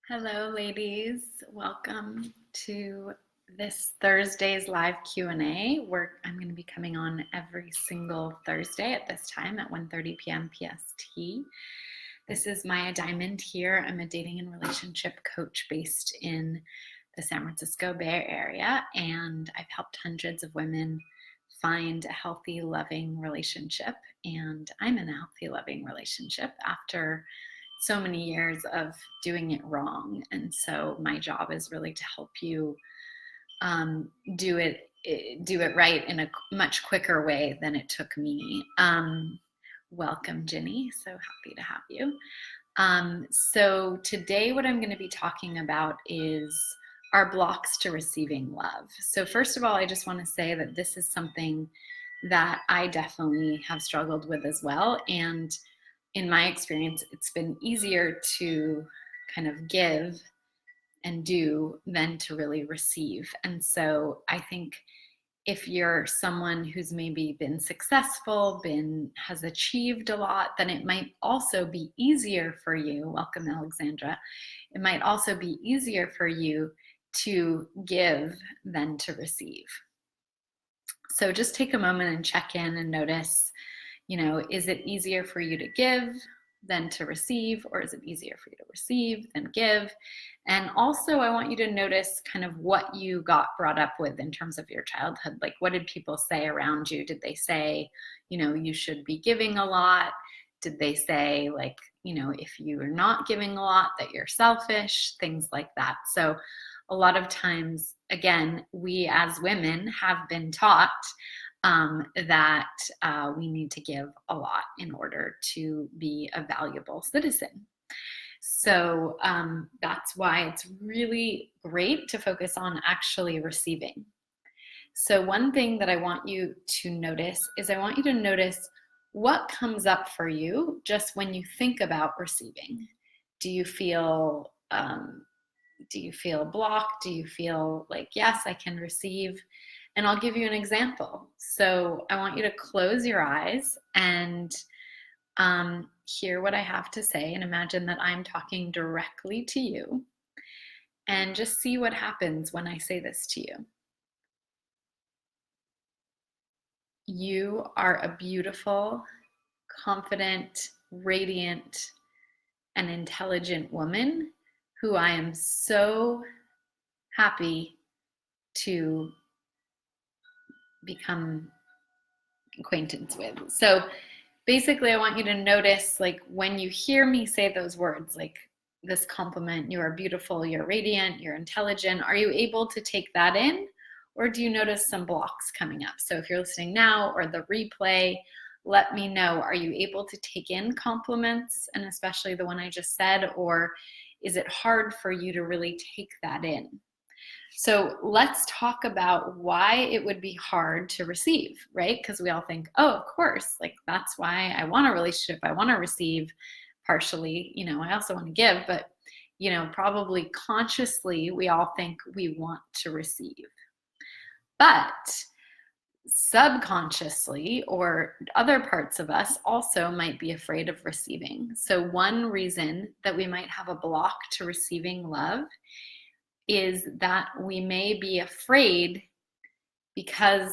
Hello, ladies. Welcome to this Thursday's live Q&A, where I'm going to be coming on every single Thursday at this time at 1:30 p.m. PST. This is Maya Diamond here. I'm a dating and relationship coach based in the San Francisco Bay Area, and I've helped hundreds of women find a healthy, loving relationship. And I'm in a healthy, loving relationship after so many years of doing it wrong. And so my job is really to help you do it right in a much quicker way than it took me. Welcome, Ginny. So happy to have you. So today what I'm going to be talking about is our blocks to receiving love. So first of all, I just want to say that this is something that I definitely have struggled with as well. And in my experience, it's been easier to kind of give and do than to really receive. And so I think if you're someone who's maybe been successful, has achieved a lot, then it might also be easier for you. Welcome, Alexandra. It might also be easier for you to give than to receive. So just take a moment and check in and notice, is it easier for you to give than to receive, or is it easier for you to receive than give? And also, I want you to notice kind of what you got brought up with in terms of your childhood. Like, what did people say around you? Did they say, you should be giving a lot? Did they say, like, if you're not giving a lot, that you're selfish? Things like that. So a lot of times, again, we as women have been taught that we need to give a lot in order to be a valuable citizen. So that's why it's really great to focus on actually receiving. So one thing that I want you to notice is I want you to notice what comes up for you just when you think about receiving. Do you feel blocked? Do you feel like, yes, I can receive? And I'll give you an example. So I want you to close your eyes and hear what I have to say, and imagine that I'm talking directly to you, and just see what happens when I say this to you. You are a beautiful, confident, radiant, and intelligent woman who I am so happy to become acquaintance with. So basically, I want you to notice, like, when you hear me say those words, like this compliment, you are beautiful, you're radiant, you're intelligent, are you able to take that in? Or do you notice some blocks coming up? So if you're listening now or the replay, let me know. Are you able to take in compliments, and especially the one I just said, or is it hard for you to really take that in? So let's talk about why it would be hard to receive, right? Because we all think, oh, of course, like that's why I want a relationship. I want to receive partially, I also want to give, but, probably consciously, we all think we want to receive. But subconsciously, or other parts of us also might be afraid of receiving. So one reason that we might have a block to receiving love is that we may be afraid because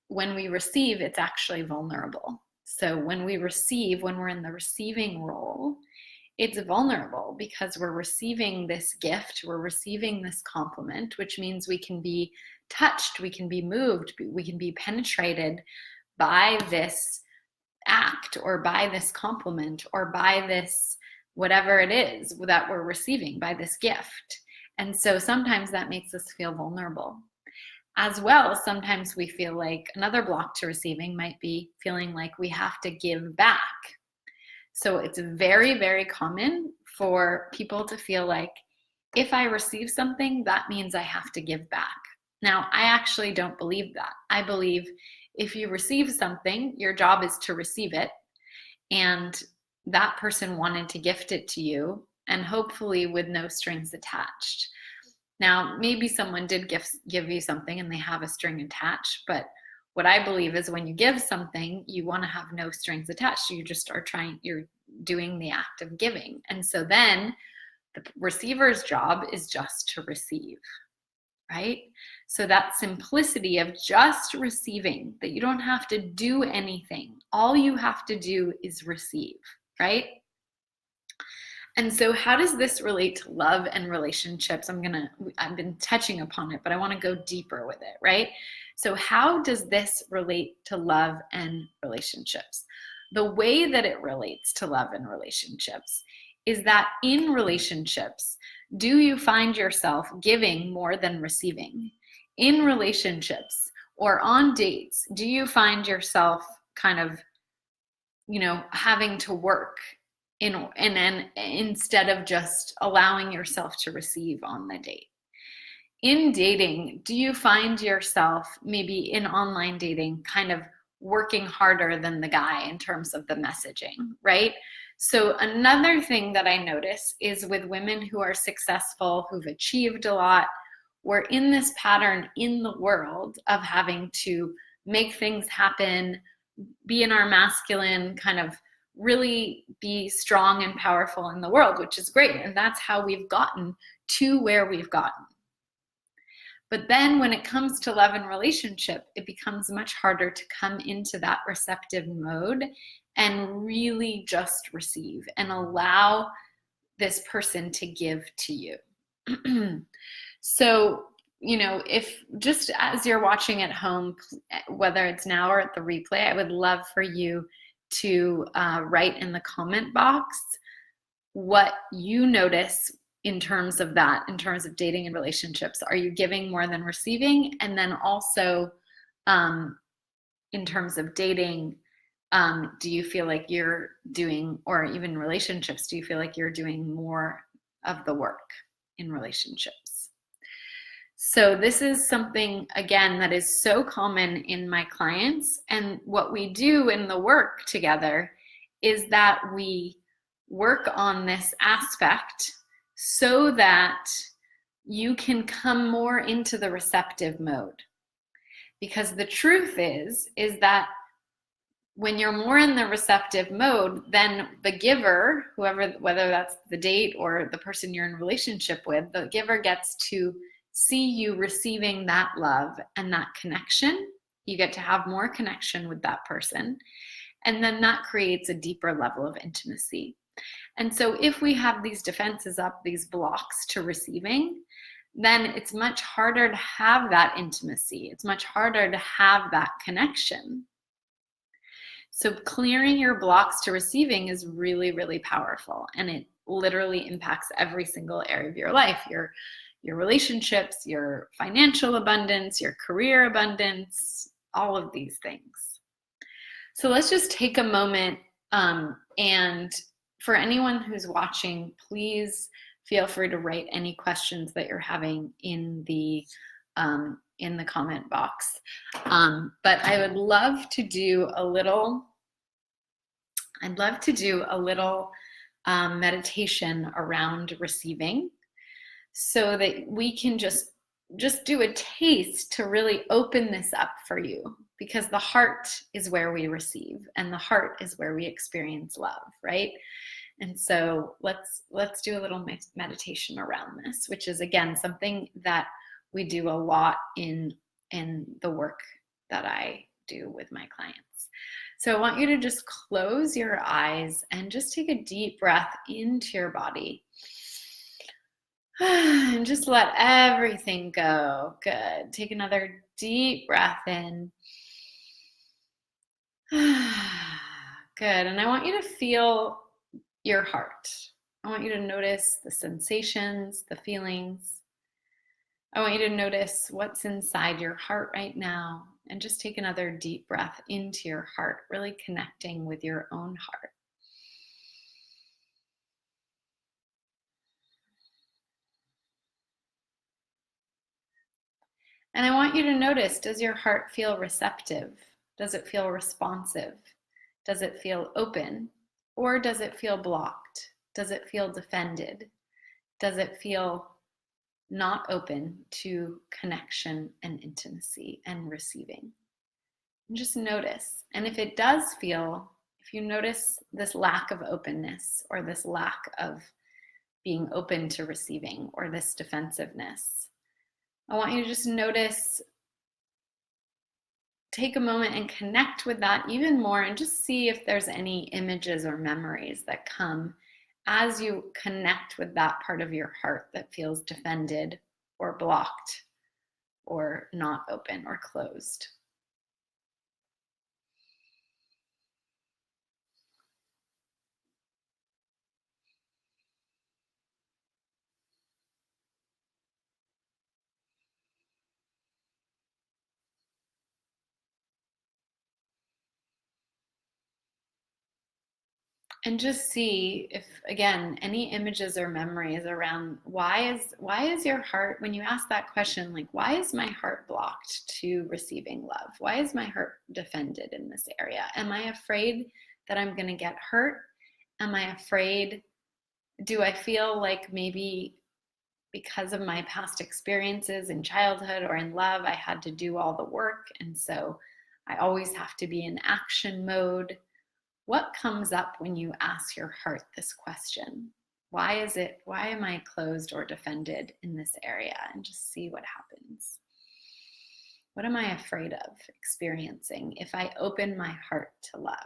when we receive, it's actually vulnerable. So when we receive, when we're in the receiving role, it's vulnerable because we're receiving this gift, we're receiving this compliment, which means we can be touched, we can be moved, we can be penetrated by this act or by this compliment or by this whatever it is that we're receiving, by this gift. And so sometimes that makes us feel vulnerable. As well, sometimes we feel like another block to receiving might be feeling like we have to give back. So it's very, very common for people to feel like, if I receive something, that means I have to give back. Now, I actually don't believe that. I believe if you receive something, your job is to receive it, and that person wanted to gift it to you, and hopefully with no strings attached. Now, maybe someone did give you something and they have a string attached, but what I believe is when you give something, you want to have no strings attached. You just you're doing the act of giving. And so then The receiver's job is just to receive, right? So that simplicity of just receiving, that you don't have to do anything. All you have to do is receive, right? And so how does this relate to love and relationships? I've been touching upon it, but I want to go deeper with it, right? So how does this relate to love and relationships? The way that it relates to love and relationships is that in relationships, do you find yourself giving more than receiving? In relationships or on dates, do you find yourself kind of, having to work instead of just allowing yourself to receive on the date? In dating, do you find yourself maybe in online dating kind of working harder than the guy in terms of the messaging, right? So another thing that I notice is with women who are successful, who've achieved a lot, we're in this pattern in the world of having to make things happen, be in our masculine, kind of really be strong and powerful in the world, which is great. And that's how we've gotten to where we've gotten. But then when it comes to love and relationship, it becomes much harder to come into that receptive mode and really just receive and allow this person to give to you. So, if just as you're watching at home, whether it's now or at the replay, I would love for you to write in the comment box what you notice in terms of that, in terms of dating and relationships. Are you giving more than receiving? And then also in terms of dating, do you feel like you're doing, or even relationships, do you feel like you're doing more of the work in relationships? So this is something, again, that is so common in my clients. And what we do in the work together is that we work on this aspect so that you can come more into the receptive mode. Because the truth is that when you're more in the receptive mode, then the giver, whoever, whether that's the date or the person you're in relationship with, the giver gets to see you receiving that love and that connection. You get to have more connection with that person. And then that creates a deeper level of intimacy. And so if we have these defenses up, these blocks to receiving, then it's much harder to have that intimacy. It's much harder to have that connection. So clearing your blocks to receiving is really, really powerful. And it literally impacts every single area of your life, your relationships, your financial abundance, your career abundance, all of these things. So let's just take a moment, and for anyone who's watching, please feel free to write any questions that you're having in the comment box. But I would love to do a little meditation around receiving, so that we can just do a taste to really open this up for you, because the heart is where we receive and the heart is where we experience love, right? And so let's do a little meditation around this, which is, again, something that we do a lot in the work that I do with my clients. So I want you to just close your eyes and just take a deep breath into your body. And just let everything go. Good. Take another deep breath in. Good. And I want you to feel your heart. I want you to notice the sensations, the feelings. I want you to notice what's inside your heart right now. And just take another deep breath into your heart, really connecting with your own heart. And I want you to notice, does your heart feel receptive? Does it feel responsive? Does it feel open? Or does it feel blocked? Does it feel defended? Does it feel not open to connection and intimacy and receiving? And just notice. And if it does feel, if you notice this lack of openness or this lack of being open to receiving or this defensiveness. I want you to just notice, take a moment and connect with that even more and just see if there's any images or memories that come as you connect with that part of your heart that feels defended or blocked or not open or closed. And just see if, again, any images or memories around why is your heart, when you ask that question, like, why is my heart blocked to receiving love? Why is my heart defended in this area? Am I afraid that I'm going to get hurt? Am I afraid? Do I feel like maybe because of my past experiences in childhood or in love, I had to do all the work, and so I always have to be in action mode? What comes up when you ask your heart this question? Why am I closed or defended in this area? And just see what happens. What am I afraid of experiencing if I open my heart to love?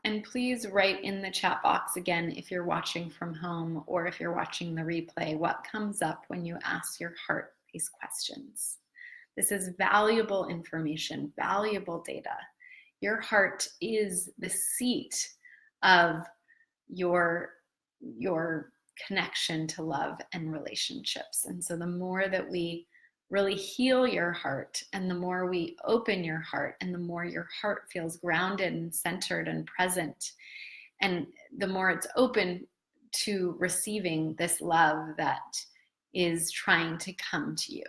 And please write in the chat box again if you're watching from home or if you're watching the replay, what comes up when you ask your heart these questions. This is valuable information, valuable data. Your heart is the seat of your connection to love and relationships. And so the more that we really heal your heart, and the more we open your heart, and the more your heart feels grounded and centered and present, and the more it's open to receiving this love that is trying to come to you.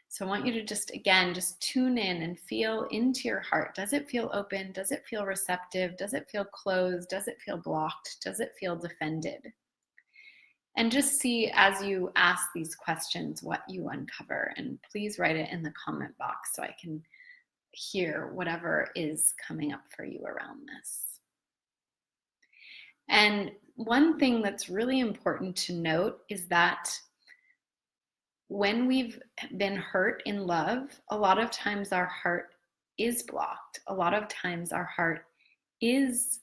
So I want you to just tune in and feel into your heart. Does it feel open? Does it feel receptive? Does it feel closed? Does it feel blocked? Does it feel defended? And just see as you ask these questions what you uncover. And please write it in the comment box so I can hear whatever is coming up for you around this. And one thing that's really important to note is that when we've been hurt in love, a lot of times our heart is blocked. A lot of times our heart is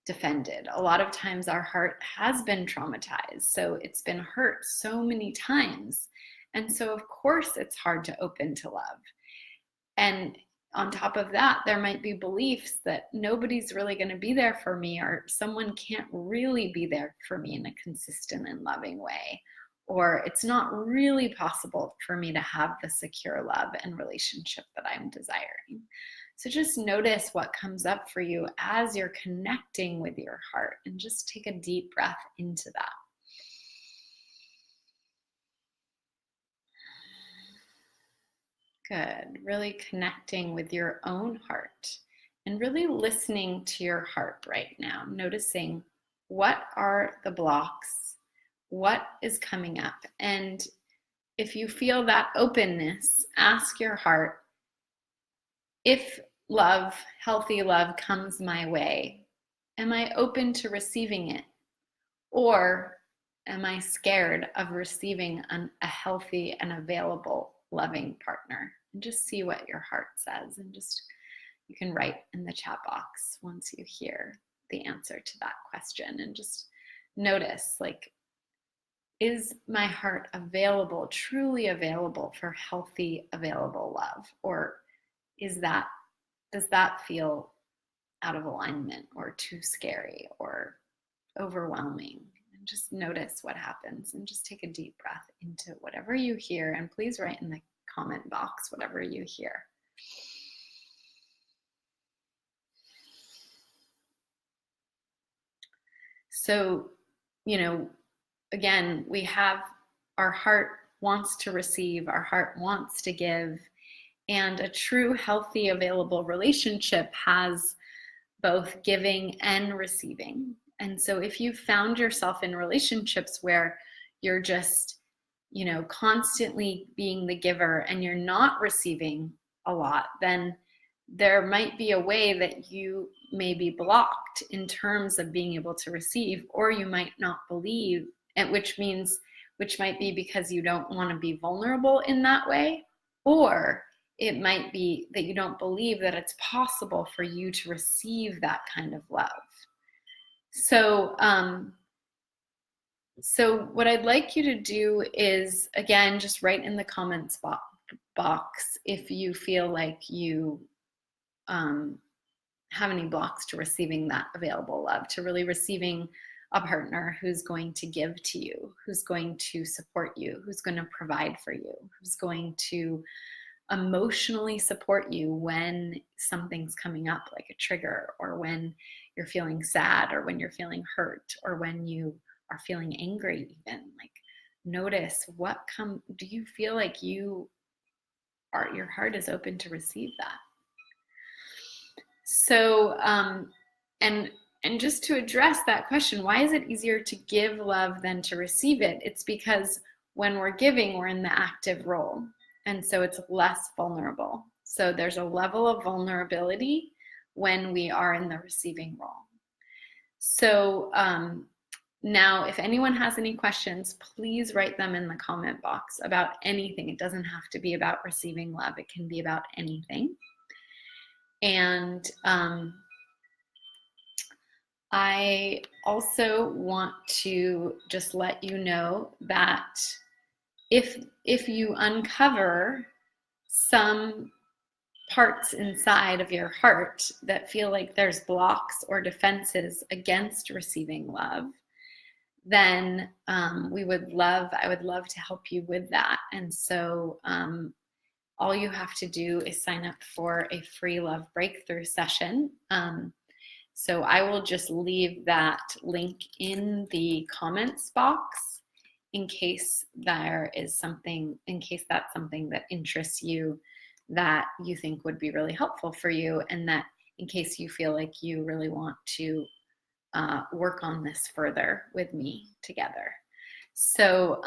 defended. A lot of times our heart has been traumatized. So it's been hurt so many times. And so of course it's hard to open to love. And on top of that, there might be beliefs that nobody's really going to be there for me, or someone can't really be there for me in a consistent and loving way, or it's not really possible for me to have the secure love and relationship that I'm desiring. So just notice what comes up for you as you're connecting with your heart, and just take a deep breath into that. Good. Really connecting with your own heart and really listening to your heart right now, noticing what are the blocks, what is coming up. And if you feel that openness, ask your heart, if love, healthy love comes my way, am I open to receiving it? Or am I scared of receiving a healthy and available, loving partner? And just see what your heart says. And just, you can write in the chat box once you hear the answer to that question. And just notice, like, is my heart available, truly available for healthy, available love? Or does that feel out of alignment or too scary or overwhelming? And just notice what happens, and just take a deep breath into whatever you hear. And please write in the comment box whatever you hear. So, again, we have our heart wants to receive, our heart wants to give. And a true, healthy, available relationship has both giving and receiving. And so if you found yourself in relationships where you're just constantly being the giver and you're not receiving a lot, then there might be a way that you may be blocked in terms of being able to receive, or you might not believe, and which might be because you don't want to be vulnerable in that way, or it might be that you don't believe that it's possible for you to receive that kind of love. So what I'd like you to do is, again, just write in the comments box if you feel like you have any blocks to receiving that available love, to really receiving a partner who's going to give to you, who's going to support you, who's going to provide for you, who's going to emotionally support you when something's coming up like a trigger, or when you're feeling sad, or when you're feeling hurt, or when you are feeling angry even. Like, notice do you feel like your heart is open to receive that? So, and just to address that question, why is it easier to give love than to receive it? It's because when we're giving, we're in the active role. And so it's less vulnerable. So there's a level of vulnerability when we are in the receiving role. So now, if anyone has any questions, please write them in the comment box about anything. It doesn't have to be about receiving love. It can be about anything. And I also want to just let you know that if you uncover some parts inside of your heart that feel like there's blocks or defenses against receiving love, then I would love to help you with that. And so all you have to do is sign up for a free love breakthrough session. So I will just leave that link in the comments box in case that's something that interests you, that you think would be really helpful for you, and that in case you feel like you really want to work on this further with me together. So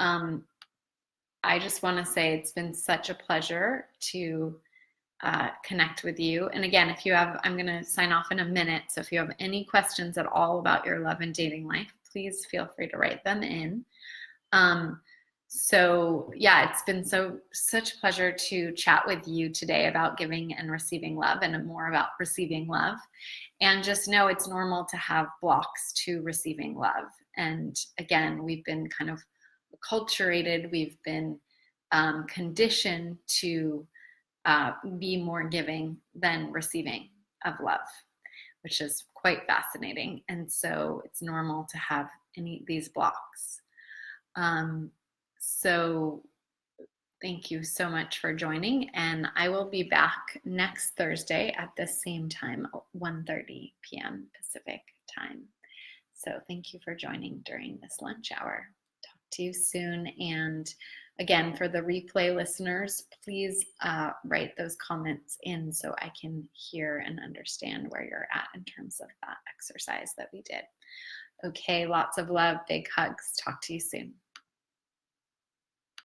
I just want to say it's been such a pleasure to connect with you. And again, I'm going to sign off in a minute. So if you have any questions at all about your love and dating life, please feel free to write them in. So yeah, it's been such a pleasure to chat with you today about giving and receiving love, and more about receiving love. And just know it's normal to have blocks to receiving love. And again, we've been kind of acculturated, we've been conditioned to be more giving than receiving of love, which is quite fascinating. And so it's normal to have these blocks. So thank you so much for joining, and I will be back next Thursday at the same time, 1:30 p.m. Pacific time. So thank you for joining during this lunch hour. Talk to you soon. And again, for the replay listeners, please write those comments in so I can hear and understand where you're at in terms of that exercise that we did. Okay, lots of love, big hugs. Talk to you soon.